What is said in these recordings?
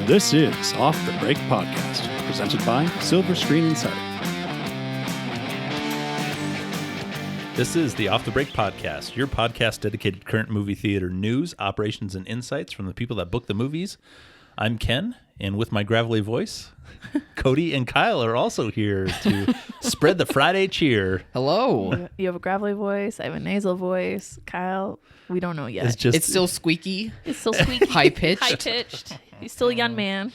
This is Off the Break Podcast, presented by Silver Screen Insider. This is the Off the Break Podcast, your podcast dedicated to current movie theater news, operations, and insights from the people that book the movies. I'm Ken, and with my gravelly voice, Cody and Kyle are also here to spread the Friday cheer. Hello. You have a gravelly voice. I have a nasal voice. Kyle, we don't know yet. It's still squeaky. It's still squeaky. High-pitched. High-pitched. He's still a young man.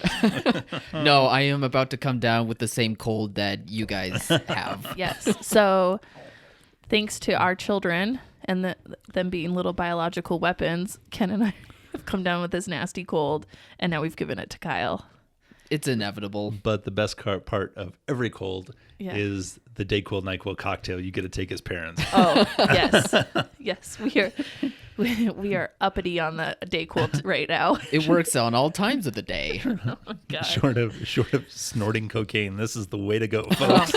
No, I am about to come down with the same cold that you guys have. Yes. So, thanks to our children and them being little biological weapons, Ken and I have come down with this nasty cold, and now we've given it to Kyle. It's inevitable. But the best part of every cold is the Dayquil NyQuil cocktail you get to take as parents. Oh, yes. Yes, we are uppity on the Dayquil right now. It works on all times of the day. Oh my God. Short of snorting cocaine, this is the way to go, folks.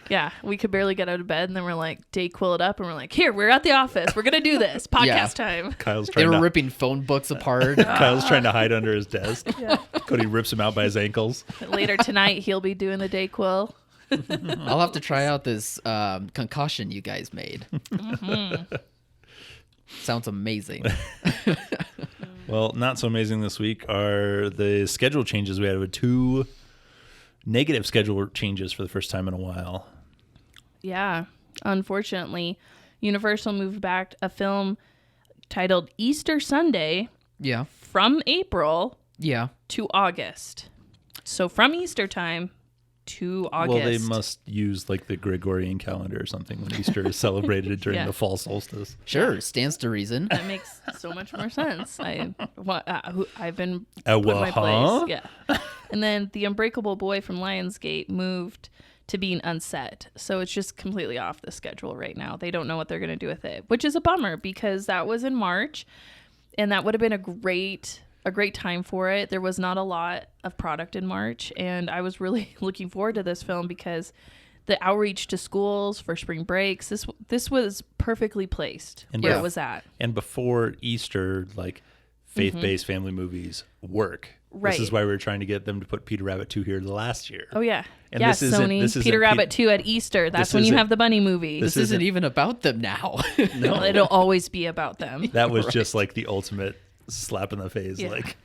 Yeah, we could barely get out of bed, and then we're like, Dayquil it up, and we're like, here, we're at the office. We're going to do this. Podcast time. They were ripping phone books apart. Kyle's trying to hide under his desk. Yeah. Cody rips him out by his ankles. Later tonight, he'll be doing the Dayquil. I'll have to try out this concoction you guys made. Mm-hmm. Sounds amazing. Well, not so amazing this week are the schedule changes. We had 2 negative schedule changes for the first time in a while. Yeah, unfortunately, Universal moved back a film titled Easter Sunday Yeah. from April Yeah. to August. So from Easter time to August. Well, they must use like the Gregorian calendar or something when Easter is celebrated during Yeah. the fall solstice. Sure. Stands to reason. That makes so much more sense. I've been Oh, put in my huh? place. Yeah. And then the Unbreakable Boy from Lionsgate moved to being unset. So it's just completely off the schedule right now. They don't know what they're going to do with it, which is a bummer because that was in March and that would have been a great time for it. There was not a lot of product in March, and I was really looking forward to this film because the outreach to schools for spring breaks, this was perfectly placed And where it was at. And before Easter, like faith-based family movies work. Right. This is why we were trying to get them to put Peter Rabbit 2 here last year. Oh, yeah. And yes, this isn't- Sony, this isn't Peter Rabbit 2 at Easter. That's this when you isn't- have the bunny movie. This isn't even about them now. No, it'll always be about them. That was just like the ultimate slap in the face. Yeah. Like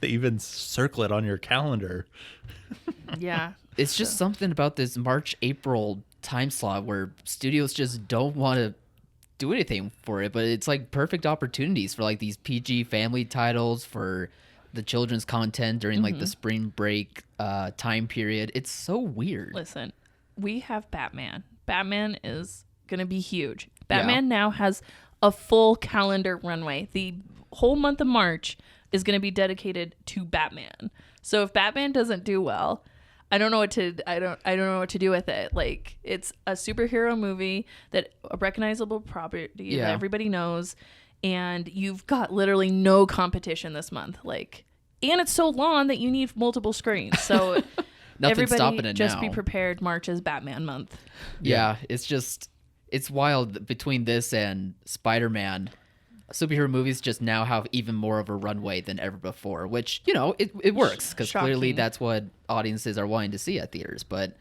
they even circle it on your calendar. Yeah. It's just something about this March-April time slot where studios just don't want to do anything for it, but it's like perfect opportunities for like these PG family titles, for the children's content during like the spring break time period. It's so weird. Listen, we have Batman. Batman is going to be huge. Batman now has a full calendar runway. The whole month of March is going to be dedicated to Batman. So if Batman doesn't do well, I don't know what to what to do with it. Like, it's a superhero movie that a recognizable property that everybody knows, and you've got literally no competition this month. Like, and it's so long that you need multiple screens. So Nothing's everybody stopping it just now. be prepared. March is Batman month. Yeah, it's wild. Between this and Spider-Man, superhero movies just now have even more of a runway than ever before, which, you know, it works because clearly Shocking. that's what audiences are wanting to see at theaters. But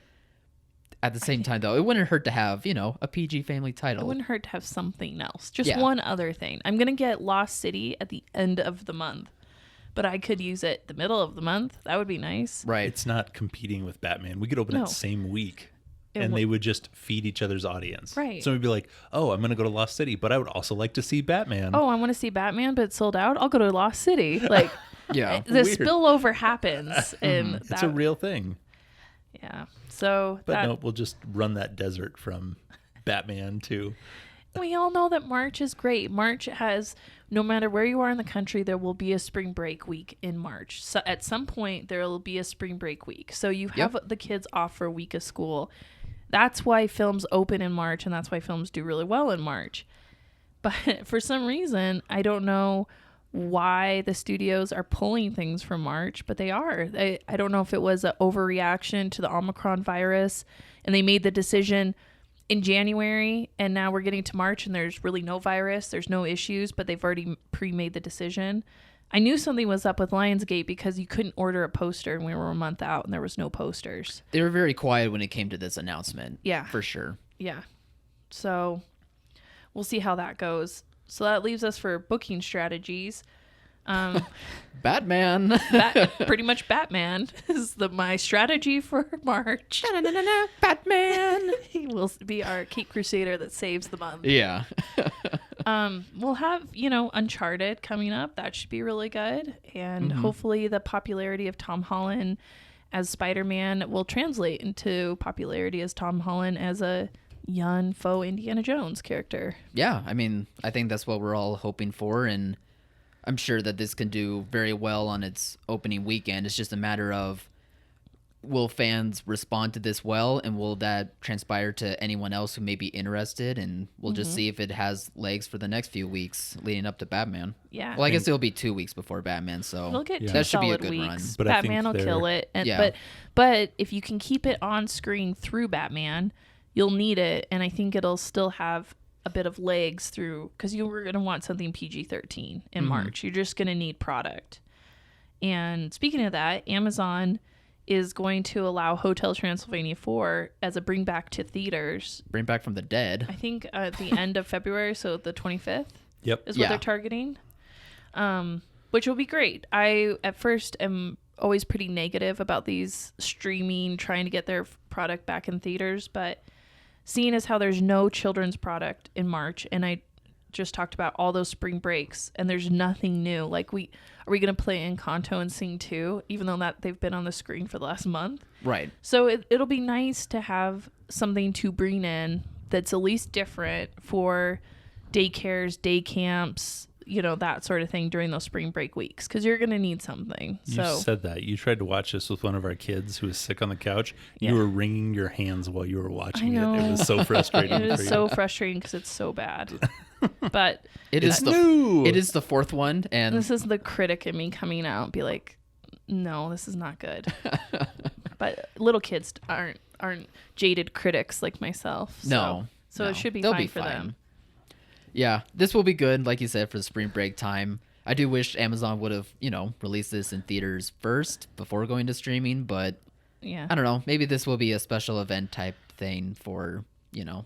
at the same time, though, it wouldn't hurt to have, you know, a PG family It title. wouldn't hurt to have something else. Just Yeah. one other thing. I'm going to get Lost City at the end of the month, but I could use it the middle of the month. That would be nice. Right. It's not competing with Batman. We could open No. it the same week. It And would- they would just feed each other's audience. Right. So we'd be like, oh, I'm going to go to Lost City, but I would also like to see Batman. Oh, I want to see Batman, but it's sold out. I'll go to Lost City. Like, Yeah. the Weird. spillover happens. And It's a real thing. Yeah. So But no, we'll just run that desert from Batman to... we all know that March is great. March has, no matter where you are in the country, there will be a spring break week in March. So at some point, there will be a spring break week. So you have the kids off for a week of school. That's why films open in March, and that's why films do really well in March. But for some reason, I don't know why the studios are pulling things from March, but they are. I don't know if it was an overreaction to the Omicron virus, and they made the decision in January, and now we're getting to March and there's really no virus, there's no issues, but they've already pre-made the decision. I knew something was up with Lionsgate because you couldn't order a poster and we were a month out and there was no posters. They were very quiet when it came to this announcement. Yeah. For sure. Yeah. So we'll see how that goes. So that leaves us for booking strategies. Batman. Pretty much Batman is my strategy for March. Batman. He will be our Cape Crusader that saves the month. Yeah. We'll have, Uncharted coming up. That should be really good. And hopefully the popularity of Tom Holland as Spider-Man will translate into popularity as Tom Holland as a young faux Indiana Jones character. Yeah. I mean, I think that's what we're all hoping for. And I'm sure that this can do very well on its opening weekend. It's just a matter of, will fans respond to this well, and will that transpire to anyone else who may be interested? And we'll just see if it has legs for the next few weeks leading up to Batman. Yeah. Well, I guess it'll be 2 weeks before Batman, so We'll get 2 that should be a solid good weeks. run. But I think Batman will kill it. And, but if you can keep it on screen through Batman, you'll need it. And I think it'll still have a bit of legs through, because you were going to want something PG-13 in March. You're just going to need product. And speaking of that, Amazon is going to allow Hotel Transylvania 4 as a bring back to theaters. Bring back from the dead. I think at the end of February, so the 25th is what Yeah. they're targeting, which will be great. I, at first, am always pretty negative about these streaming, trying to get their product back in theaters, but seeing as how there's no children's product in March, and I just talked about all those spring breaks, and there's nothing new. Like, are we going to play Encanto and Sing 2, even though that they've been on the screen for the last month? Right. So it'll be nice to have something to bring in that's at least different for daycares, day camps, that sort of thing during those spring break weeks, because you're going to need something. You said that. You tried to watch this with one of our kids who was sick on the couch. Yeah. You were wringing your hands while you were watching I know. it. It was so frustrating. It for is you. so frustrating because it's so bad. But It is the fourth one, and this is the critic in me coming out and be like, no, this is not good. But little kids aren't jaded critics like myself. No. It should be They'll fine be for them. Yeah, this will be good, like you said, for the spring break time. I do wish Amazon would have, released this in theaters first before going to streaming, but Yeah. I don't know. Maybe this will be a special event type thing for,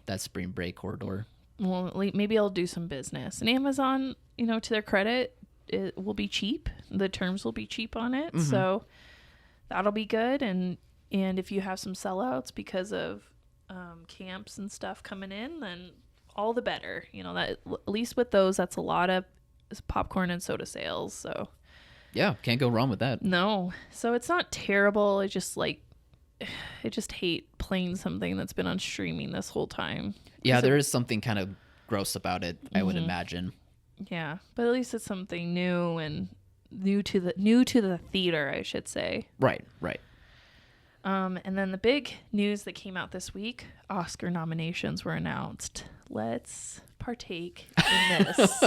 that spring break corridor. Well, maybe I'll do some business. And Amazon, to their credit, it will be cheap. The terms will be cheap on it. So that'll be good. And if you have some sellouts because of camps and stuff coming in, then all the better. That at least with those, that's a lot of popcorn and soda sales. So Yeah, can't go wrong with that. no. So it's not terrible. I just hate playing something that's been on streaming this whole time. Yeah, there is something kind of gross about it, I would imagine. Yeah, but at least it's something new and new to the theater, I should say. Right. And then the big news that came out this week, Oscar nominations were announced. Let's partake in this.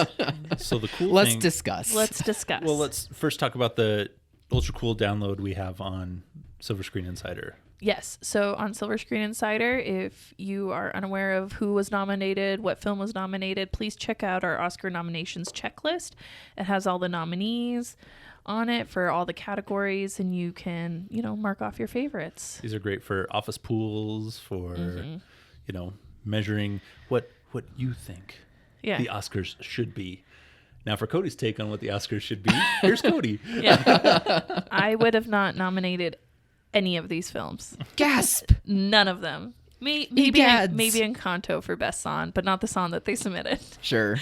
So the cool Let's thing... discuss. Let's discuss. Well, let's first talk about the ultra cool download we have on Silver Screen Insider. Yes. So on Silver Screen Insider, if you are unaware of who was nominated, what film was nominated, please check out our Oscar nominations checklist. It has all the nominees on it for all the categories, and you can, mark off your favorites. These are great for office pools, for, measuring what you think Yeah. the Oscars should be. Now, for Cody's take on what the Oscars should be, here's Cody. Yeah. I would have not nominated any of these films. Gasp! None of them. Maybe Encanto for best song, but not the song that they submitted. Sure.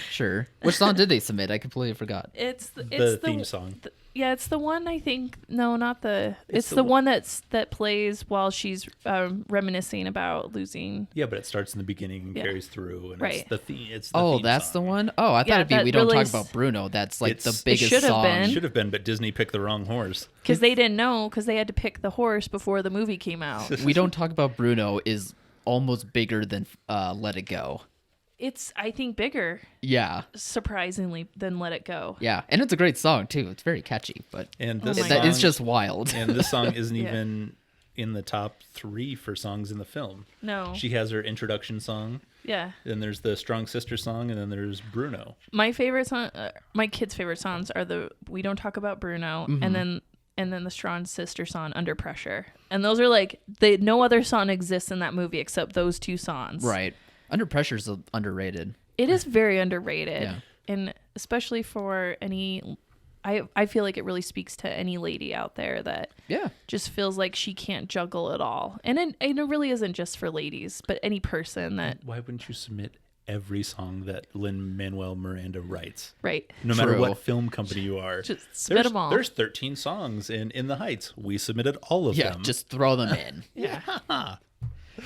Which song did they submit? I completely forgot. It's The theme song. Yeah, it's the one I think. No, not the. It's the one that plays while she's reminiscing about losing. Yeah, but it starts in the beginning and carries through, and Right. it's the theme. It's the Oh, theme that's song. the one? Oh, I thought Yeah, it'd be that We Don't really Talk About Bruno. That's like the It biggest should have song. been. Should have been, but Disney picked the wrong horse. Because they didn't know, because they had to pick the horse before the movie came out. We Don't Talk About Bruno is almost bigger than Let It Go. It's, I think, bigger, Yeah. surprisingly, than Let It Go. Yeah. And it's a great song, too. It's very catchy, but And this my song, it's just wild. and this song isn't Yeah. even in the top 3 for songs in the film. No. She has her introduction song. Yeah. Then there's the Strong Sister song, and then there's Bruno. My favorite song, my kids' favorite songs are the We Don't Talk About Bruno, and then the Strong Sister song, Under Pressure. And those are like, no other song exists in that movie except those 2 songs. Right. Under Pressure is underrated. It is very underrated. Yeah. And especially for any, I feel like it really speaks to any lady out there that just feels like she can't juggle it all. And it really isn't just for ladies, but any person that... Why wouldn't you submit every song that Lin-Manuel Miranda writes? Right. No matter True. what film company you are. Just submit them all. There's 13 songs in The Heights. We submitted all of them. Yeah, just throw them in. Yeah.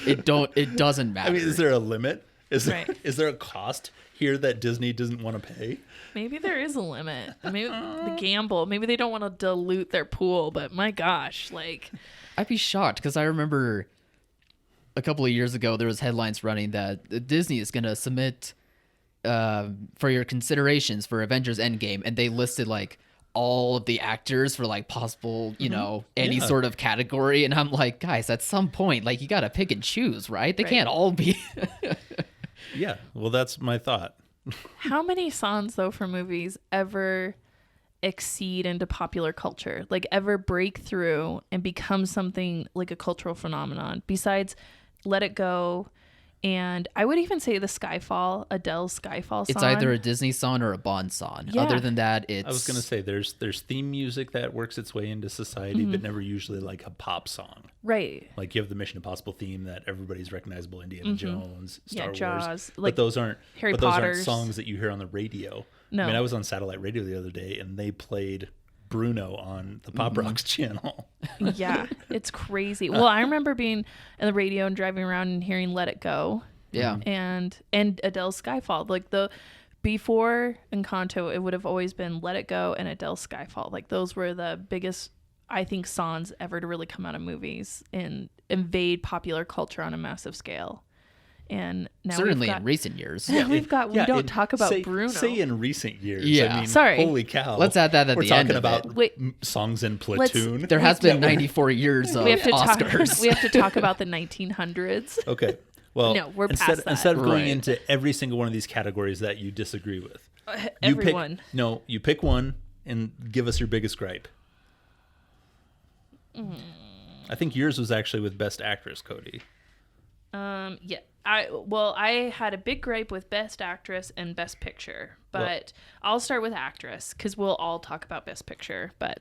It doesn't matter. I mean, is there a limit? Is Right. there a cost here that Disney doesn't want to pay? Maybe there is a limit. Maybe the gamble. Maybe they don't want to dilute their pool, but my gosh, like... I'd be shocked because I remember a couple of years ago there was headlines running that Disney is going to submit for your considerations for Avengers Endgame, and they listed like all of the actors for like possible, any sort of category, and I'm like, guys, at some point, like you got to pick and choose, right? They can't all be. Yeah, well, that's my thought. How many songs, though, for movies ever exceed into popular culture? Like, ever break through and become something like a cultural phenomenon? Besides Let It Go, and I would even say the Adele's Skyfall song. It's either a Disney song or a Bond song. Yeah. Other than that, it's... I was going to say, there's theme music that works its way into society, but never usually like a pop song. Right. Like you have the Mission Impossible theme that everybody's recognizable, Indiana Jones, Star Wars. Jaws. But those aren't Harry but those aren't Potter's. songs that you hear on the radio. No. I mean, I was on satellite radio the other day, and they played Bruno on the Pop Rocks channel. Yeah, it's crazy. Well, I remember being in the radio and driving around and hearing Let It Go. Yeah. And Adele's Skyfall. Like before Encanto, it would have always been Let It Go and Adele's Skyfall. Like those were the biggest, I think, songs ever to really come out of movies and invade popular culture on a massive scale. And now certainly in recent years. Yeah, we don't talk about Bruno. Say in recent years. Yeah. I mean, Sorry. Holy cow. Let's add that at We're the end talking of about it. Wait. songs in Platoon. There has been 94 years of we have to Oscars. we have to talk about the 1900s. Okay. Well, No, we're past that. Instead of going Right. into every single one of these categories that you disagree with, Everyone. you pick one and give us your biggest gripe. I think yours was actually with Best Actress, Cody. Yeah. I had a big gripe with Best Actress and Best Picture, but I'll start with Actress because we'll all talk about Best Picture. But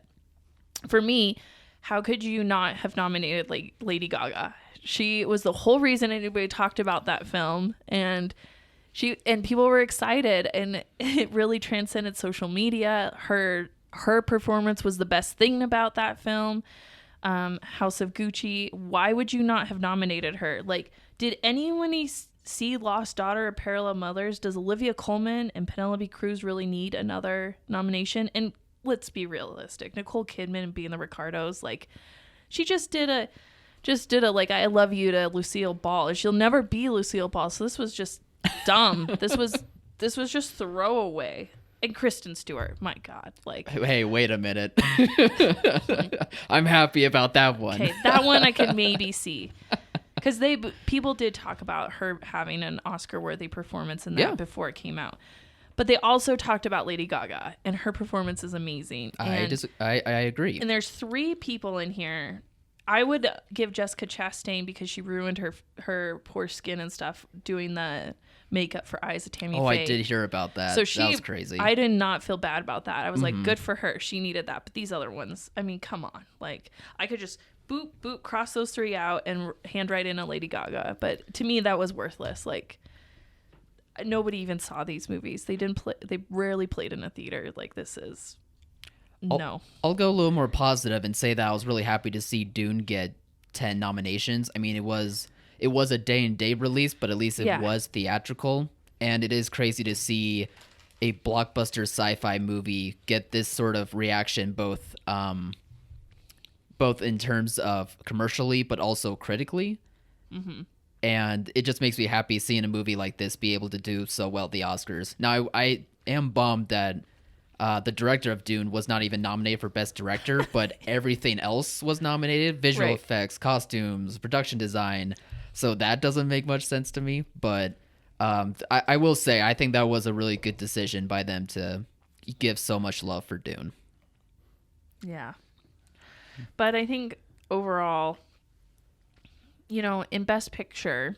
for me, how could you not have nominated like Lady Gaga? She was the whole reason anybody talked about that film, and people were excited, and it really transcended social media. Her performance was the best thing about that film. House of Gucci. Why would you not have nominated her? Like, did anyone see Lost Daughter or Parallel Mothers? Does Olivia Colman and Penelope Cruz really need another nomination? And let's be realistic. Nicole Kidman and being the Ricardos, like, she just did a like I love you to Lucille Ball. She'll never be Lucille Ball. So this was just dumb. This was just throwaway. And Kristen Stewart, my God, like. Hey, wait a minute. I'm happy about that one. Okay, that one I could maybe see, because people did talk about her having an Oscar-worthy performance in that before it came out. But they also talked about Lady Gaga, and her performance is amazing. I agree. And there's 3 people in here. I would give Jessica Chastain because she ruined her poor skin and stuff doing the makeup for Eyes of Tammy Faye. I did hear about that. So that was crazy. I did not feel bad about that. I was like, good for her. She needed that. But these other ones, I mean, come on. Like, I could just boop, boop, cross those 3 out and handwrite in a Lady Gaga. But to me, that was worthless. Like, nobody even saw these movies. They rarely played in a theater. Like, this is... No. I'll go a little more positive and say that I was really happy to see Dune get 10 nominations. I mean, it was a day and date release, but at least it was theatrical. And it is crazy to see a blockbuster sci-fi movie get this sort of reaction, both in terms of commercially, but also critically. Mm-hmm. And it just makes me happy seeing a movie like this be able to do so well at the Oscars. Now, I am bummed that The director of Dune was not even nominated for Best Director, but everything else was nominated. Visual effects, costumes, production design. So that doesn't make much sense to me. But I will say, I think that was a really good decision by them to give so much love for Dune. Yeah. But I think overall, in Best Picture,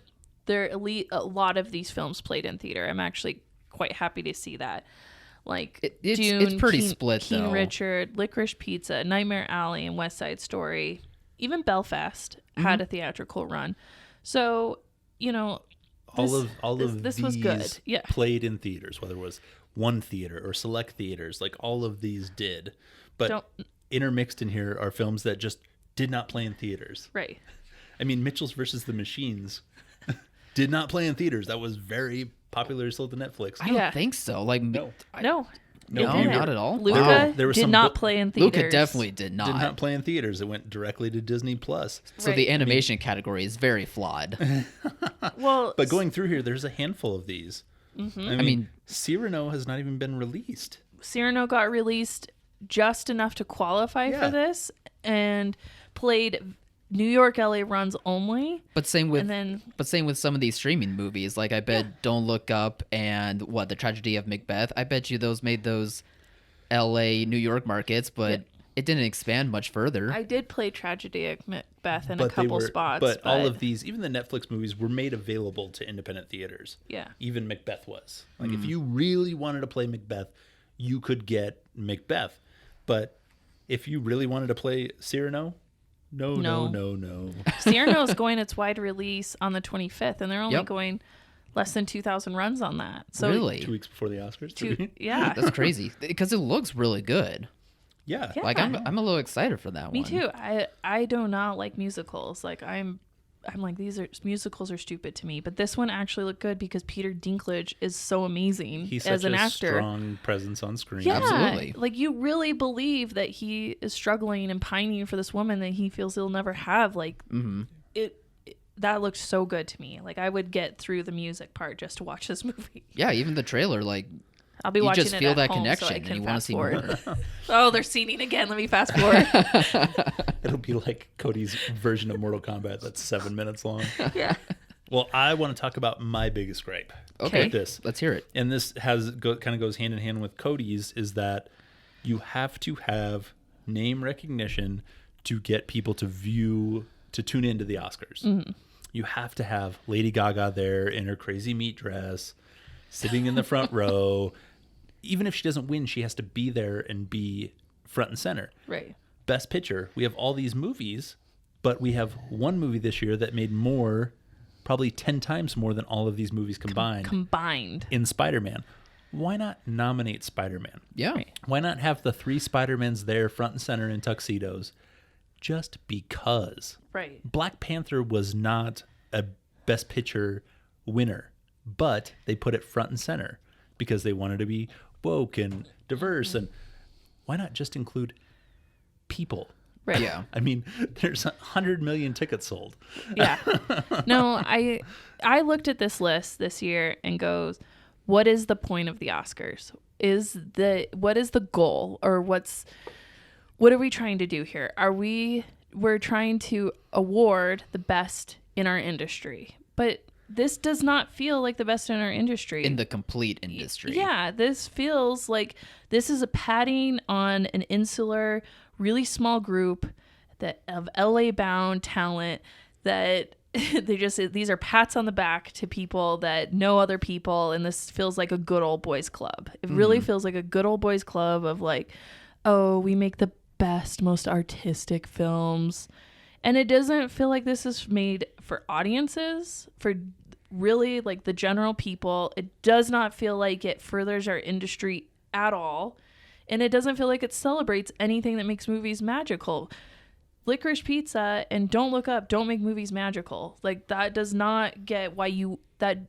a lot of these films played in theater. I'm actually quite happy to see that. Like Dune, it's pretty split, King though. Richard, Licorice Pizza, Nightmare Alley, and West Side Story. Even Belfast had a theatrical run. So, all of this these was good. Yeah. played in theaters, whether it was one theater or select theaters, like all of these did. But intermixed in here are films that just did not play in theaters. Right. I mean, Mitchell's versus the Machines did not play in theaters. That was very popularly sold to Netflix. I don't think so. Like, No. No, not at all. Luca Wow. There was did some not play in theaters. Luca definitely did not. Did not play in theaters. It went directly to Disney Plus. So the animation category is very flawed. Well, But going through here, there's a handful of these. Mm-hmm. I mean, Cyrano has not even been released. Cyrano got released just enough to qualify for this and played New York, LA runs only. But same with And then, same with some of these streaming movies. Like I bet Don't Look Up and The Tragedy of Macbeth. I bet you those made those LA, New York markets, but it didn't expand much further. I did play Tragedy of Macbeth in a couple spots. But all of these, even the Netflix movies, were made available to independent theaters. Yeah. Even Macbeth was. Like, if you really wanted to play Macbeth, you could get Macbeth. But if you really wanted to play Cyrano, no. Cyrano's going its wide release on the 25th, and they're only Yep. going less than 2,000 runs on that. So Really? 2 weeks before the Oscars. yeah. That's crazy because it looks really good. Yeah. Yeah. Like I'm a little excited for that Me one. too. I do not like musicals. Like I'm like musicals are stupid to me, but this one actually looked good because Peter Dinklage is so amazing He's as such an a actor. strong presence on screen. Yeah, Absolutely. like you really believe that he is struggling and pining for this woman that he feels he'll never have. Like that looked so good to me. Like I would get through the music part just to watch this movie. Yeah, even the trailer, like I'll be you watching just it feel at that home connection so I and can you want to fast see forward. more. Oh, they're scening again. Let me fast forward. It'll be like Cody's version of Mortal Kombat that's 7 minutes long. Yeah. Well, I want to talk about my biggest gripe. Okay, With this. let's hear it. And this kind of goes hand in hand with Cody's, is that you have to have name recognition to get people to tune into the Oscars. Mm-hmm. You have to have Lady Gaga there in her crazy meat dress, sitting in the front row. Even if she doesn't win, she has to be there and be front and center. Right. Best Picture, we have all these movies, but we have one movie this year that made more, probably 10 times more than all of these movies combined. In Spider-Man. Why not nominate Spider-Man? Yeah. Why not have the 3 Spider-Mans there front and center in tuxedos? Just because. Right. Black Panther was not a Best Picture winner, but they put it front and center because they wanted to be woke and diverse. And why not just include people? Right. Yeah. I mean, there's 100 million tickets sold. Yeah. No, I looked at this list this year and goes, what is the point of the Oscars? What is the goal, or what are we trying to do here? We're trying to award the best in our industry, but this does not feel like the best in our industry. In the complete industry. Yeah, this feels like this is a patting on an insular, really small group of LA bound talent that these are pats on the back to people that know other people, and this feels like a good old boys club. It really feels like a good old boys club of like, oh, we make the best, most artistic films. And it doesn't feel like this is made for audiences, for really like the general people. It does not feel like it furthers our industry at all. And it doesn't feel like it celebrates anything that makes movies magical. Licorice Pizza and Don't Look Up don't make movies magical. Like that does not get why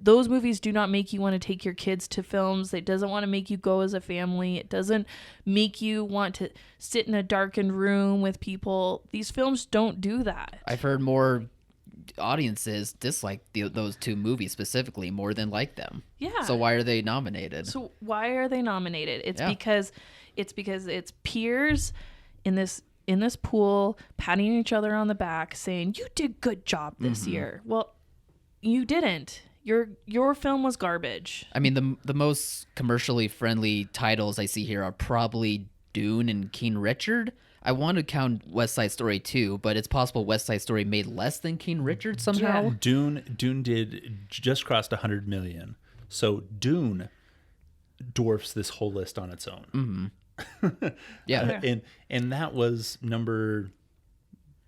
those movies do not make you want to take your kids to films. It doesn't want to make you go as a family. It doesn't make you want to sit in a darkened room with people. These films don't do that. I've heard more audiences dislike those two movies specifically more than like them. Yeah. So why are they nominated? So why are they nominated? It's because it's peers in this pool patting each other on the back saying, "You did good job this year." Well, you didn't. Your film was garbage. I mean, the most commercially friendly titles I see here are probably Dune and King Richard. I want to count West Side Story too, but it's possible West Side Story made less than King Richard somehow. Yeah. Dune did just crossed 100 million. So Dune dwarfs this whole list on its own. Yeah. And that was number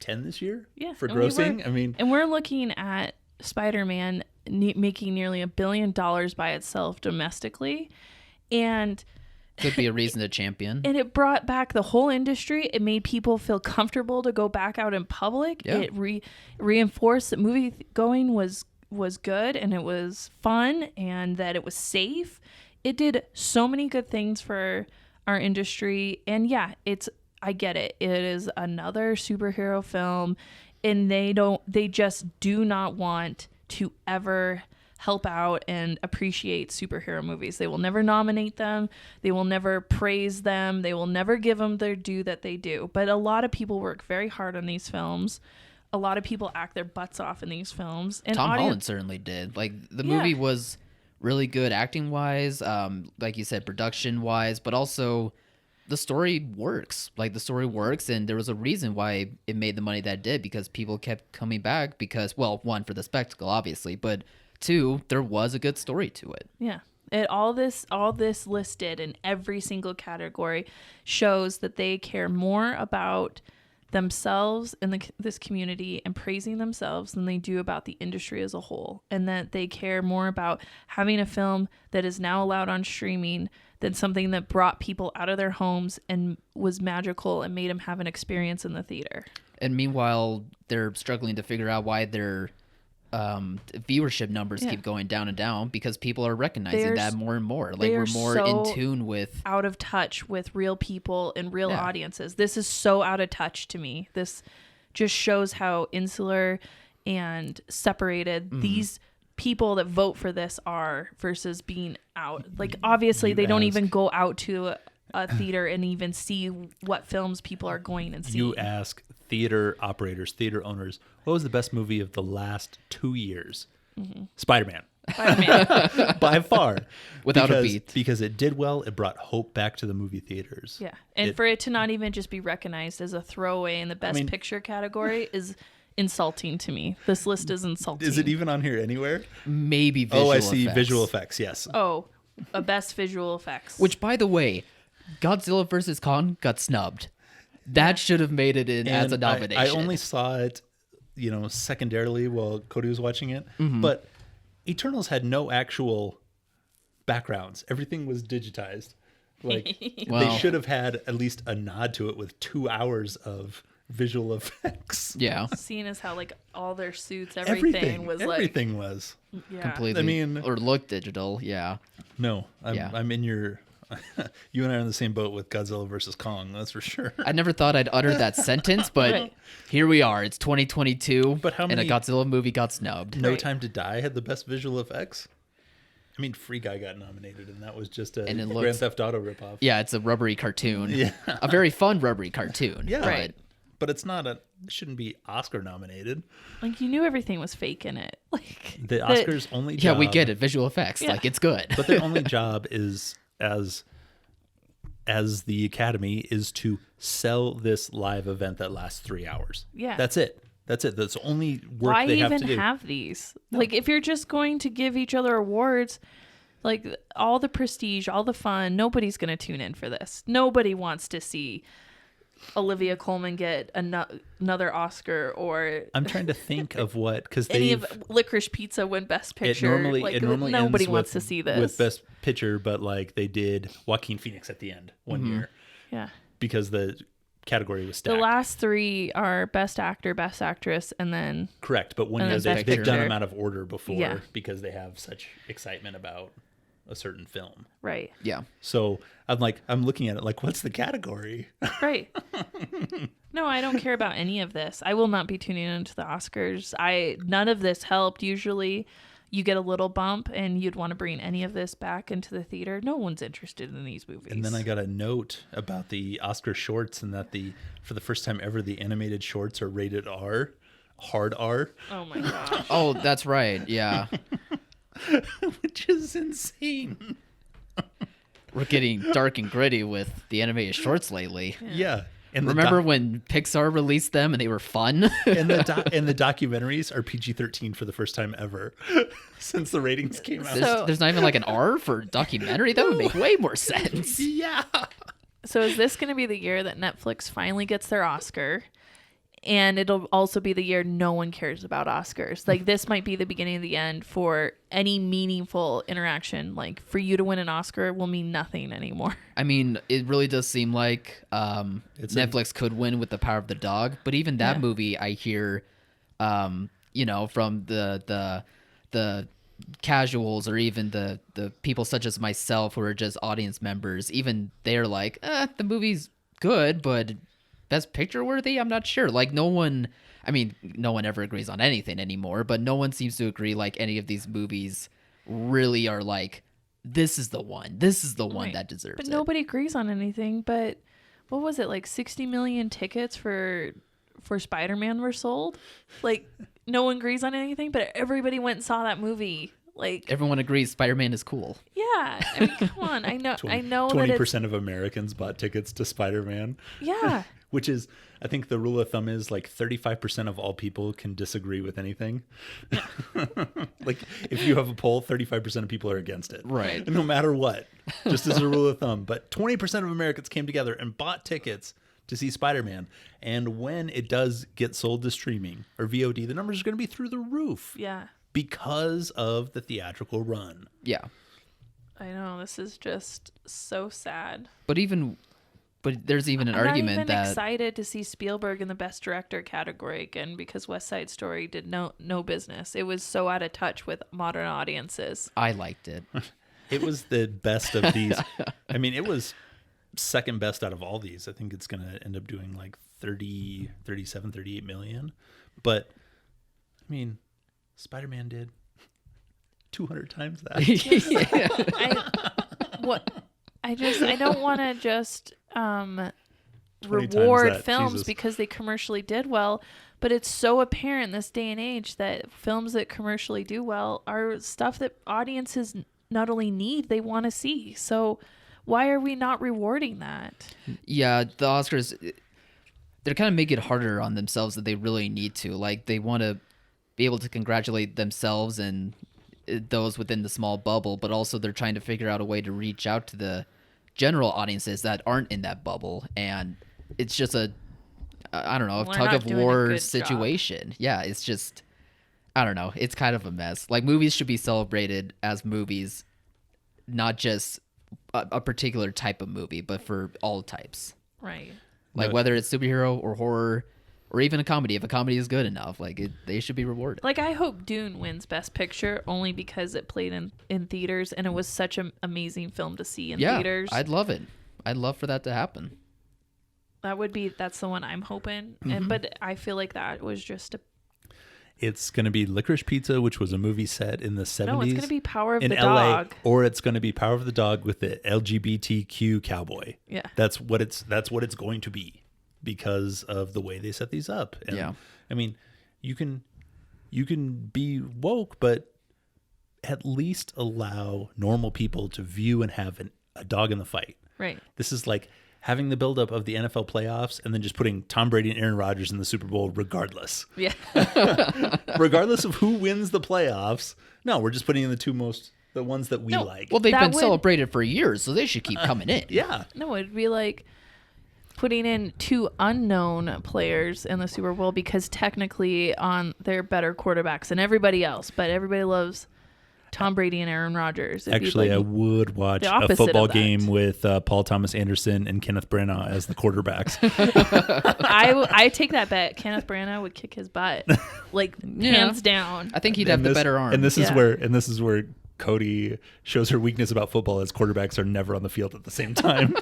10 this year for and grossing. and we're looking at Spider-Man making nearly $1 billion by itself domestically, and Could be a reason to champion. and it brought back the whole industry. It made people feel comfortable to go back out in public. Yeah. It reinforced that movie going was good and it was fun and that it was safe. It did so many good things for our industry, and I get it. It is another superhero film, and they just do not want to ever help out and appreciate superhero movies. They will never nominate them. They will never praise them. They will never give them their due that they do. But a lot of people work very hard on these films. A lot of people act their butts off in these films. And Tom Holland certainly did. Like, the movie was really good acting wise, like you said, production wise, but also the story works. Like, the story works, and there was a reason why it made the money that it did, because people kept coming back because, well, one, for the spectacle, obviously, but two, there was a good story to it. Yeah. All this listed in every single category shows that they care more about themselves and this community and praising themselves than they do about the industry as a whole, and that they care more about having a film that is now allowed on streaming than something that brought people out of their homes and was magical and made them have an experience in the theater. And meanwhile, they're struggling to figure out why their viewership numbers keep going down and down, because people are recognizing that more and more. Like, we're more in tune with, out of touch with real people and real audiences. This is so out of touch to me. This just shows how insular and separated these people that vote for this are versus being out. Like, obviously they don't even go out to a theater and even see what films people are going and see. You ask theater operators, theater owners, what was the best movie of the last 2 years? Spider-Man. By far. Without a beat. Because it did well. It brought hope back to the movie theaters. Yeah. And for it to not even just be recognized as a throwaway in the best picture category is insulting to me. This list is insulting. Is it even on here anywhere? maybe visual I see. effects. Visual effects, yes. Oh, a best visual effects. Which, by the way, Godzilla vs. Kong got snubbed. That should have made it in as a nomination. I only saw it, secondarily while Cody was watching it. But Eternals had no actual backgrounds. Everything was digitized. Like, they should have had at least a nod to it with 2 hours of visual effects. Yeah. Seeing as how like all their suits, everything was Completely. I mean, or look digital. Yeah. No, I'm in your. You and I are in the same boat with Godzilla versus Kong. That's for sure. I never thought I'd utter that sentence, but here we are. It's 2022, But how many, and a Godzilla movie got snubbed. No Time to Die had the best visual effects. I mean, Free Guy got nominated, and that was just a Grand Theft Auto ripoff. Yeah, it's a rubbery cartoon. Yeah. A very fun rubbery cartoon. Yeah. Right. But it's not it shouldn't be Oscar nominated. Like, you knew everything was fake in it. Like, The Oscars' only job. Yeah, we get it. Visual effects. Yeah. Like, it's good. But their only job is as the Academy is to sell this live event that lasts 3 hours. Yeah. That's it. That's the only work why they have to even do. have these? Like, if you're just going to give each other awards, like, all the prestige, all the fun, nobody's going to tune in for this. Nobody wants to see Olivia Colman get another Oscar, or I'm trying to think of what, because any of Licorice Pizza win Best Picture. It normally nobody ends wants to see this with Best Picture, but like they did Joaquin Phoenix at the end one year. Yeah, because the category was stacked. the last three are Best Actor, Best Actress, and then correct. But one and year then Best they've done Picture. them out of order before Yeah. because they have such excitement about a certain film. Right. Yeah. So I'm looking at it like, what's the category? Right. No, I don't care about any of this. I will not be tuning into the Oscars. None of this helped. Usually you get a little bump and you'd want to bring any of this back into the theater. No one's interested in these movies. And then I got a note about the Oscar shorts and that for the first time ever, the animated shorts are rated R, hard R. Oh my gosh. Oh, that's right. Yeah. Which is insane. We're getting dark and gritty with the animated shorts lately. Yeah. And remember when Pixar released them and they were fun? and the documentaries are PG-13 for the first time ever since the ratings came out. There's not even like an R for documentary? That would make way more sense. Yeah. So is this going to be the year that Netflix finally gets their Oscar? And it'll also be the year no one cares about Oscars. Like, this might be the beginning of the end for any meaningful interaction. Like, for you to win an Oscar will mean nothing anymore. I mean, it really does seem like Netflix could win with The Power of the Dog. But even that movie, I hear, from the casuals or even the people such as myself who are just audience members, even they're like, the movie's good, but Best Picture worthy? I'm not sure. Like, no one ever agrees on anything anymore, but no one seems to agree like any of these movies really are like, this is the one that deserves it. But nobody agrees on anything. But what was it, like 60 million tickets for Spider-Man were sold? Like, no one agrees on anything, but everybody went and saw that movie. Like, everyone agrees Spider-Man is cool. Yeah, I mean, come on. I know 20% of Americans bought tickets to Spider-Man. Yeah. Which is, I think the rule of thumb is like 35% of all people can disagree with anything. Like, if you have a poll, 35% of people are against it. Right. No matter what, just as a rule of thumb. But 20% of Americans came together and bought tickets to see Spider-Man. And when it does get sold to streaming or VOD, the numbers are going to be through the roof. Yeah. Because of the theatrical run. Yeah. I know. This is just so sad. But there's even an argument I'm that not even excited to see Spielberg in the Best Director category again because West Side Story did no business. It was so out of touch with modern audiences. I liked it. It was the best of these. I mean, it was second best out of all these. I think it's going to end up doing like 30, 37, 38 million. But, I mean, Spider-Man did 200 times that. I don't want to just reward films Jesus. because they commercially did well, but it's so apparent this day and age that films that commercially do well are stuff that audiences not only need, they want to see. So why are we not rewarding that? Yeah, the Oscars, they're kind of making it harder on themselves that they really need to. Like, they want to be able to congratulate themselves and those within the small bubble, but also they're trying to figure out a way to reach out to the general audiences that aren't in that bubble. And it's just a tug of war situation. Job. Yeah, it's just, I don't know. It's kind of a mess. Like, movies should be celebrated as movies, not just a particular type of movie, but for all types. Right. Like, whether it's superhero or horror or even a comedy. If a comedy is good enough, they should be rewarded. Like, I hope Dune wins Best Picture only because it played in theaters and it was such an amazing film to see in theaters. I'd love it. I'd love for that to happen. That's the one I'm hoping. Mm-hmm. But I feel like that was just It's going to be Licorice Pizza, which was a movie set in the 70s. No, it's going to be Power of the LA, Dog. or it's going to be Power of the Dog with the LGBTQ cowboy. Yeah. That's what it's going to be because of the way they set these up. And, yeah. I mean, you can be woke, but at least allow normal people to view and have a dog in the fight. Right. This is like having the buildup of the NFL playoffs and then just putting Tom Brady and Aaron Rodgers in the Super Bowl regardless. Yeah. Regardless of who wins the playoffs. No, we're just putting in the ones that we like. Well, they've been celebrated for years, so they should keep coming in. Yeah. No, it'd be like putting in two unknown players in the Super Bowl because technically they're better quarterbacks than everybody else, but everybody loves Tom Brady and Aaron Rodgers. Actually, I would watch a football game with Paul Thomas Anderson and Kenneth Branagh as the quarterbacks. I take that bet. Kenneth Branagh would kick his butt, hands down. I think he'd have the better arm. And this is where Cody shows her weakness about football as quarterbacks are never on the field at the same time.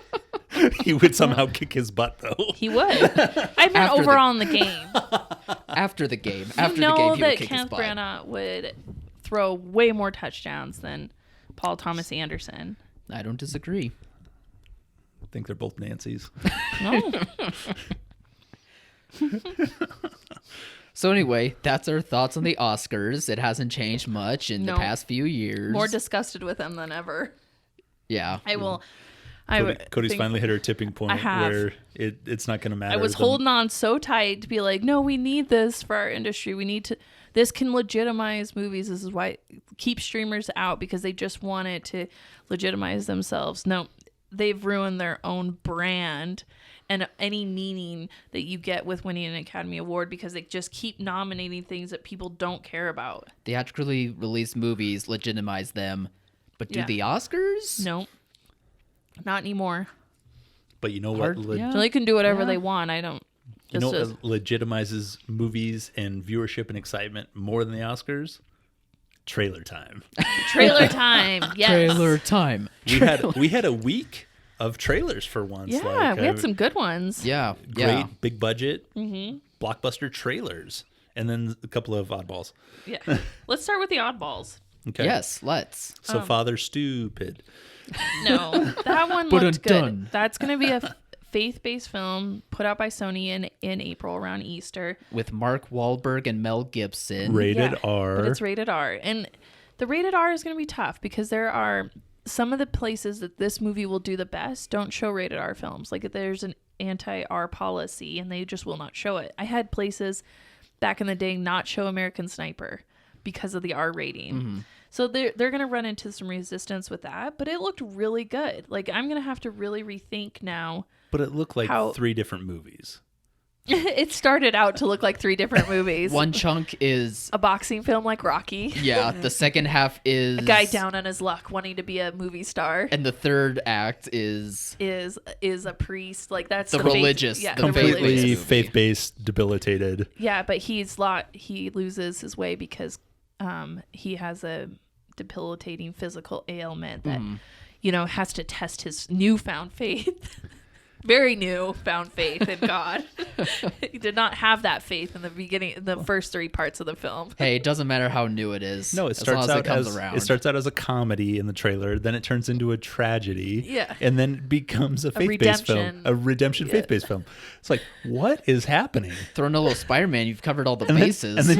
He would somehow kick his butt, though. He would. I meant After overall in the game. After the game. I After the know game, he would that kick Kenneth his butt. Branagh would throw way more touchdowns than Paul Thomas Anderson. I don't disagree. I think they're both Nancy's. No. So anyway, that's our thoughts on the Oscars. It hasn't changed much in the No. past few years. More disgusted with them than ever. Yeah. I will. Cody's finally hit her tipping point I have. where it's not going to matter. I was holding on so tight to be like, no, we need this for our industry. We need to. This can legitimize movies. This is why keep streamers out, because they just want it to legitimize themselves. No, they've ruined their own brand and any meaning that you get with winning an Academy Award, because they just keep nominating things that people don't care about. Theatrically released movies legitimize them, but do Yeah. the Oscars? No, not anymore. But you know Hard- what? yeah. So they can do whatever Yeah. they want. I don't. You know It's what legitimizes movies and viewership and excitement more than the Oscars? Trailer time. trailer time. Yes. Trailer time. We had a week of trailers for once. Yeah, like, we had some good ones. Yeah. great Yeah. big budget blockbuster trailers, and then a couple of oddballs. Yeah. Let's start with the oddballs. Okay. Yes, let's. So Father Stupid. No, that one But looked undone. good. That's going to be a faith-based film put out by Sony in April around Easter. With Mark Wahlberg and Mel Gibson. Rated Yeah, R. But it's rated R. And the rated R is going to be tough because there are some of the places that this movie will do the best don't show rated R films. Like there's an anti-R policy and they just will not show it. I had places back in the day not show American Sniper because of the R rating. So they're going to run into some resistance with that, but it looked really good. Like I'm going to have to really rethink now. But it looked like How- 3 different movies. It started out to look like 3 different movies. One chunk is, A boxing film like Rocky. yeah, the second half is... A guy down on his luck wanting to be a movie star. And the third act is... is a priest. Like that's The faith- religious- yeah, the the Completely religious religious. movie. faith-based, debilitated. Yeah, but he loses his way because he has a debilitating physical ailment that has to test his newfound faith. Very newfound faith in God. He did not have that faith in the beginning, the first 3 parts of the film. Hey, it doesn't matter how new it is. No, it as long starts as out it comes as around. it starts out as a comedy in the trailer, then it turns into a tragedy, Yeah. and then it becomes a faith-based film, redemption. a redemption faith-based film. It's like, what is happening? Throw in a little Spider-Man, you've covered all the And then, bases. and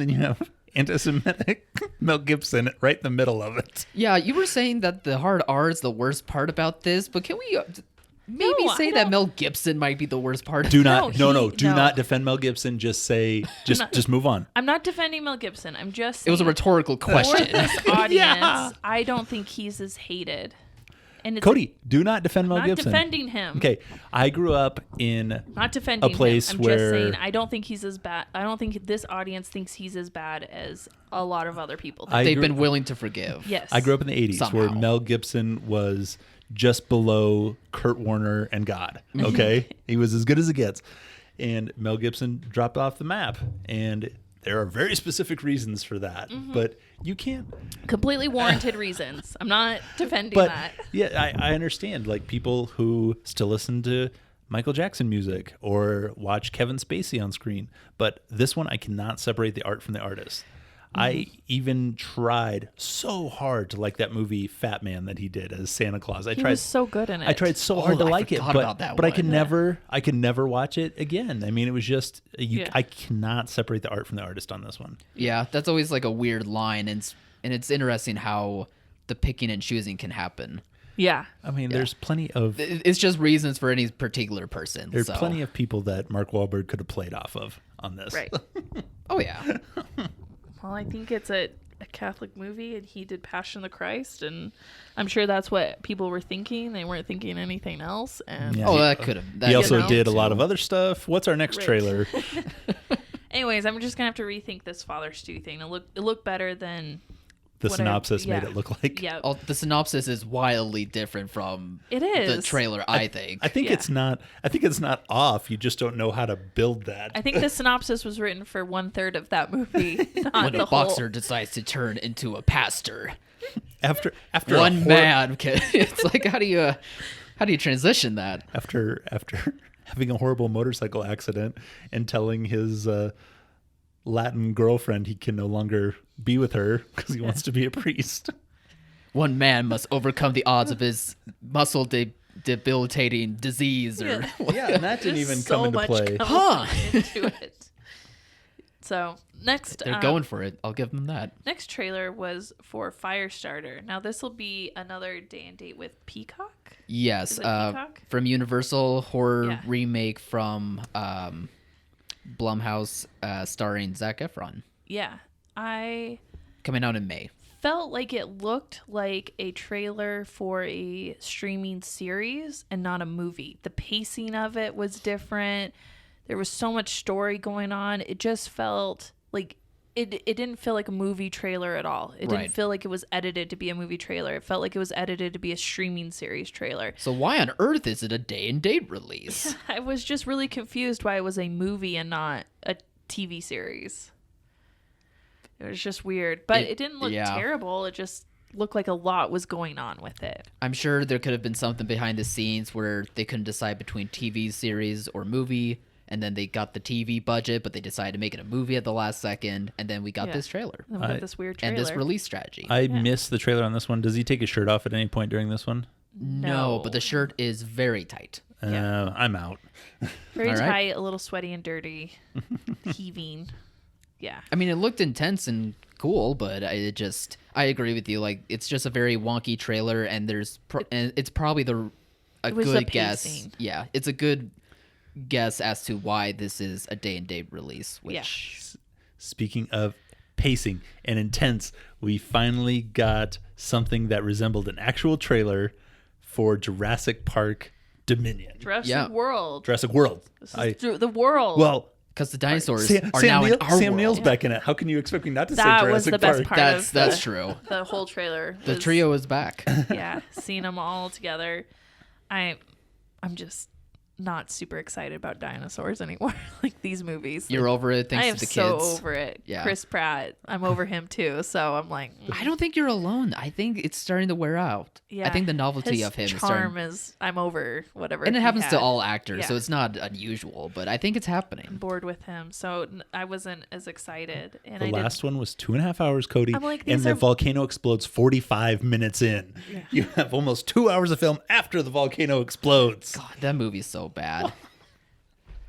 then you have anti-Semitic Mel Gibson right in the middle of it. Yeah, you were saying that the hard R is the worst part about this, but can we maybe No, say I that don't- Mel Gibson might be the worst part? Do not, No, do no. not defend Mel Gibson. Just say, just move on. I'm not defending Mel Gibson. I'm just It was a saying rhetorical for question. this audience, Yeah. I don't think he's as hated. And it's Cody, do not defend Mel not Gibson. defending him. Okay, I grew up in Not defending a place him. I'm where just saying I don't think he's as bad. I don't think this audience thinks he's as bad as a lot of other people. think. They've been willing to forgive. Yes. I grew up in the 80s where Somehow. Mel Gibson was just below Kurt Warner and God. Okay? He was as good as it gets. And Mel Gibson dropped off the map. And there are very specific reasons for that. But you can't. Completely warranted reasons. I'm not defending But that. yeah, I understand. Like people who still listen to Michael Jackson music or watch Kevin Spacey on screen. But this one, I cannot separate the art from the artist. I even tried so hard to like that movie Fat Man that he did as Santa Claus. He was so good in it. I tried so hard to I like it, forgot but about that I one. could never watch it again. I mean, it was just Yeah. I cannot separate the art from the artist on this one. Yeah, that's always like a weird line, and it's interesting how the picking and choosing can happen. Yeah. I mean, there's plenty of It's just reasons for any particular person. there's so. plenty of people that Mark Wahlberg could have played off of on this. Right. Oh yeah, Well, I think it's a Catholic movie, and he did Passion of the Christ, and I'm sure that's what people were thinking. They weren't thinking anything else. And Yeah. oh that could have. He also know, did a lot of other stuff. What's our next Right. trailer? anyways, I'm just gonna have to rethink this Father Stew thing. It looked better than The what synopsis made yeah. it look like. Yeah, Oh, the synopsis is wildly different from it is. the trailer. I think. I think Yeah. it's not. I think it's not off. You just don't know how to build that. I think the synopsis was written for 1/3 of that movie, not when the a whole. boxer decides to turn into a pastor. After One man. It's like, how do you transition that? After having a horrible motorcycle accident and telling his Latin girlfriend he can no longer be with her because he wants to be a priest. One man must overcome the odds of his muscle debilitating disease. Or Yeah, and that didn't even come into play. Into it. So next, They're going for it. I'll give them that. Next trailer was for Firestarter. Now this will be another day and date with Peacock. Yes, Is it Peacock? from Universal horror remake from Blumhouse, starring Zac Efron. Yeah, I Coming out in May. felt like it looked like a trailer for a streaming series and not a movie. The pacing of it was different. There was so much story going on. It just felt like it didn't feel like a movie trailer at all. It didn't feel like it was edited to be a movie trailer. It felt like it was edited to be a streaming series trailer. So why on earth is it a day and date release? I was just really confused why it was a movie and not a TV series. It was just weird. But it didn't look terrible. It just looked like a lot was going on with it. I'm sure there could have been something behind the scenes where they couldn't decide between TV series or movie, and then they got the TV budget, but they decided to make it a movie at the last second, and then we got this trailer. And we got this weird trailer. And this release strategy. I missed the trailer on this one. Does he take his shirt off at any point during this one? No, but the shirt is very tight. I'm out. Very All right. tight, a little sweaty and dirty, heaving. Yeah. I mean, it looked intense and cool, but I agree with you. Like, it's just a very wonky trailer, and and it's probably a good guess. Yeah, it's a good guess as to why this is a day and date release. Which, Speaking of pacing and intense, we finally got something that resembled an actual trailer for Jurassic Park Dominion. Jurassic World. Jurassic World. This is the world. Well, because the dinosaurs are now in our Sam world. Neill's back in it. How can you expect me not to say that Jurassic was the Park? best part That's true. The whole trailer. The trio is back. Yeah, seeing them all together. I'm just not super excited about dinosaurs anymore. Like these movies. You're over it thanks I am to the so kids. over it. Yeah. Chris Pratt. I'm over him too. So I'm like, I don't think you're alone. I think it's starting to wear out. yeah. I think the novelty His of him charm is starting. I'm over whatever. And it he happens to had. all actors, so Yeah. it's not unusual, but I think it's I'm happening. bored with him. So I wasn't as excited. And The I last one was 2.5 hours, Cody, I'm like, and these the are- volcano explodes 45 minutes in. You have almost 2 hours of film after the volcano explodes. God, that movie's so bad.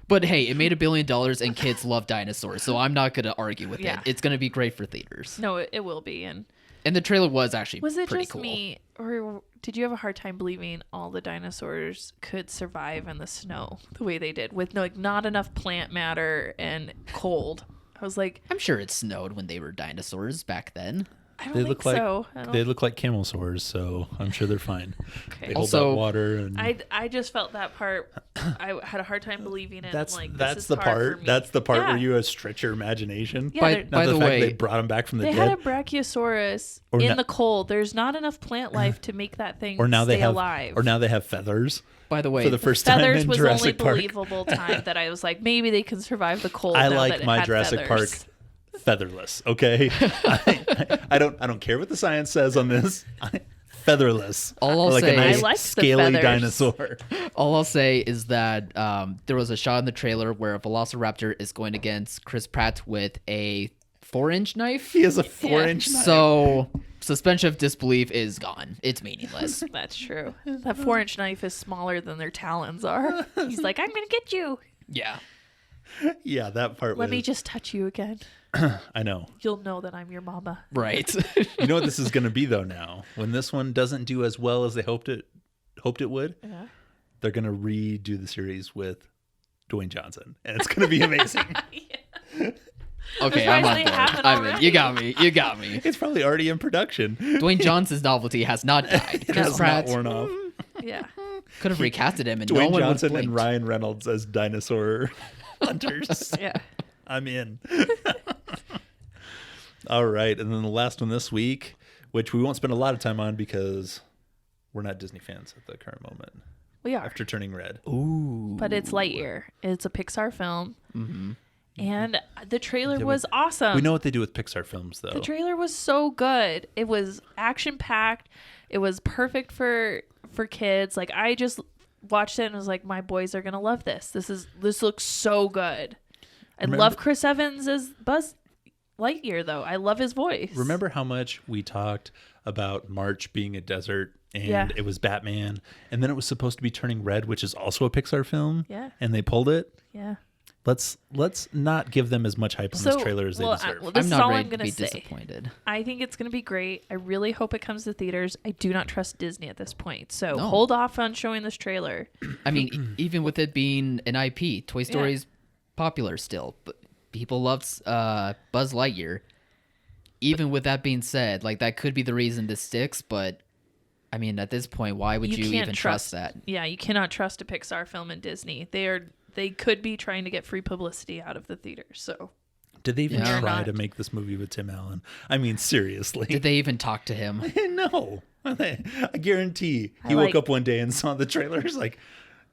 But hey, it made $1 billion and kids love dinosaurs, so I'm not going to argue with Yeah. it. It's going to be great for theaters. No, it will be. And And the trailer was actually was it pretty just cool. me, or did you have a hard time believing all the dinosaurs could survive in the snow the way they did, with not enough plant matter and cold? I was like, I'm sure it snowed when they were dinosaurs back then. I don't They think look like so. they look like camelsaurs, so I'm sure they're fine. Okay. They hold Also, out water, and I just felt that part. I had a hard time believing it. that's like, that's this is the hard for part. me. That's the part Yeah. where you stretch your imagination. Yeah, By they're- Not the the fact way, they brought them back from the They dead. had a Brachiosaurus Or in no- the cold. There's not enough plant life to make that thing or now stay they have alive. or now they have feathers by the way, for the first time Feathers in was Jurassic only Park. believable time that I was like, maybe they can survive the cold. I now like that it my had Jurassic feathers. Park featherless. Okay, I don't care what the science says on this. Featherless. All I'll like say- a nice I liked the scaly feathers. dinosaur. all I'll say is that there was a shot in the trailer where a velociraptor is going against Chris Pratt with a 4-inch knife. He has a 4-inch knife. So suspension of disbelief is gone. It's meaningless. That's true. That 4-inch knife is smaller than their talons are. He's like, I'm gonna get you. Yeah. Yeah, that part Let was. me just touch you again. I know. You'll know that I'm your mama. Right. You know what this is going to be though. Now, when this one doesn't do as well as they hoped it would, Yeah. they're going to redo the series with Dwayne Johnson, and it's going to be amazing. Okay, I'm surprised on they board. haven't I'm in. already. You got me. You got me. It's probably already in production. Dwayne Johnson's novelty has not died. It Chris has not Pratt worn off. Yeah. could have recasted him and no Dwayne one Johnson would and blink. Ryan Reynolds as dinosaur hunters. Yeah. I'm in. All right, and then the last one this week, which we won't spend a lot of time on because we're not Disney fans at the current moment. We are. After turning red. Ooh. But it's Lightyear. It's a Pixar film. Mm-hmm. And the trailer was awesome. We know what they do with Pixar films, though. The trailer was so good. It was action-packed. It was perfect for kids. Like, I just watched it and was like, my boys are going to love this. This looks so good. I love Chris Evans as Buzz Lightyear, though. I love his voice. Remember how much we talked about March being a desert and it was Batman, and then it was supposed to be Turning Red, which is also a Pixar film. Yeah. And they pulled it. Yeah. Let's not give them as much hype on this trailer as they deserve. I'm This is not all ready I'm to going be to say. disappointed. I think it's going to be great. I really hope it comes to theaters. I do not trust Disney at this point. So hold off on showing this trailer. I mean, even with it being an IP, Toy Story's popular still, but people love Buzz Lightyear. Even with that being said, like, that could be the reason this sticks, but I mean, at this point, why would you even trust that? Yeah, you cannot trust a Pixar film in Disney. They could be trying to get free publicity out of the theater. So, did they even Yeah. try to make this movie with Tim Allen? I mean, seriously. Did they even talk to him? No. I guarantee he woke up one day and saw the trailer. He's like,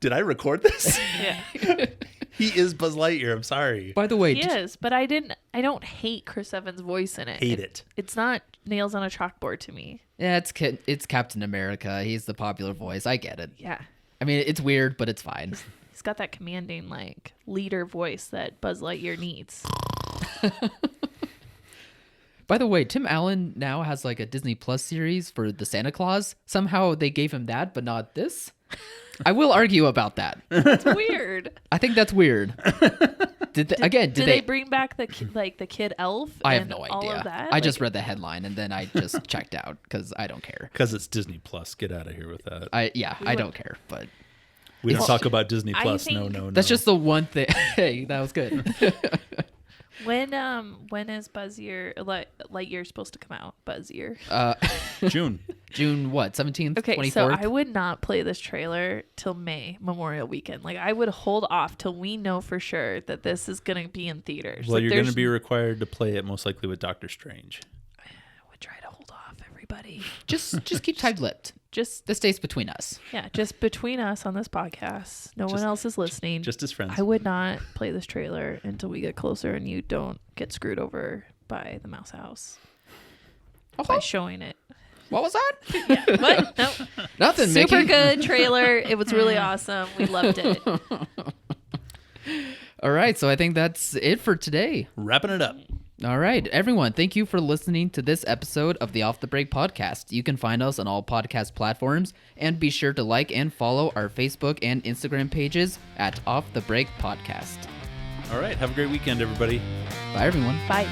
did I record this? yeah, He is Buzz Lightyear. I'm sorry. By the way, he is. But I don't hate Chris Evans' voice in it. Hate it. It's not nails on a chalkboard to me. yeah, it's Captain America. He's the popular voice. I get it. Yeah. I mean, it's weird, but it's fine. He's got that commanding, like, leader voice that Buzz Lightyear needs. By the way, Tim Allen now has like a Disney Plus series for the Santa Claus. Somehow they gave him that, but not this. I will argue about that. It's weird. I think that's weird. Did they bring back the kid elf? I have and no all idea. of that? I just read the headline and then I just checked out because I don't care. Because it's Disney Plus. Get out of here with that. I don't care, but We don't talk about Disney I Plus. think No. that's just the one thing. Hey, that was good. When is Lightyear supposed to come out? Buzzier. June. June what? 17th, Okay, 24th? so I would not play this trailer till May, Memorial Weekend. Like, I would hold off till we know for sure that this is going to be in theaters. Well, Like, you're going to be required to play it most likely with Doctor Strange. I would try to hold off, everybody. just keep tight-lipped. Just This stays between us. Yeah, just between us on this podcast. No one else is listening. Just as friends. I would not play this trailer until we get closer and you don't get screwed over by the Mouse House by showing it. What was that? Yeah. What? No. Nothing, Super Mickey. good trailer. It was really awesome. We loved it. All right, so I think that's it for today. Wrapping it up. All right, everyone, thank you for listening to this episode of the Off the Break podcast. You can find us on all podcast platforms, and be sure to like and follow our Facebook and Instagram pages at Off the Break Podcast. All right. Have a great weekend, everybody. Bye, everyone. Bye.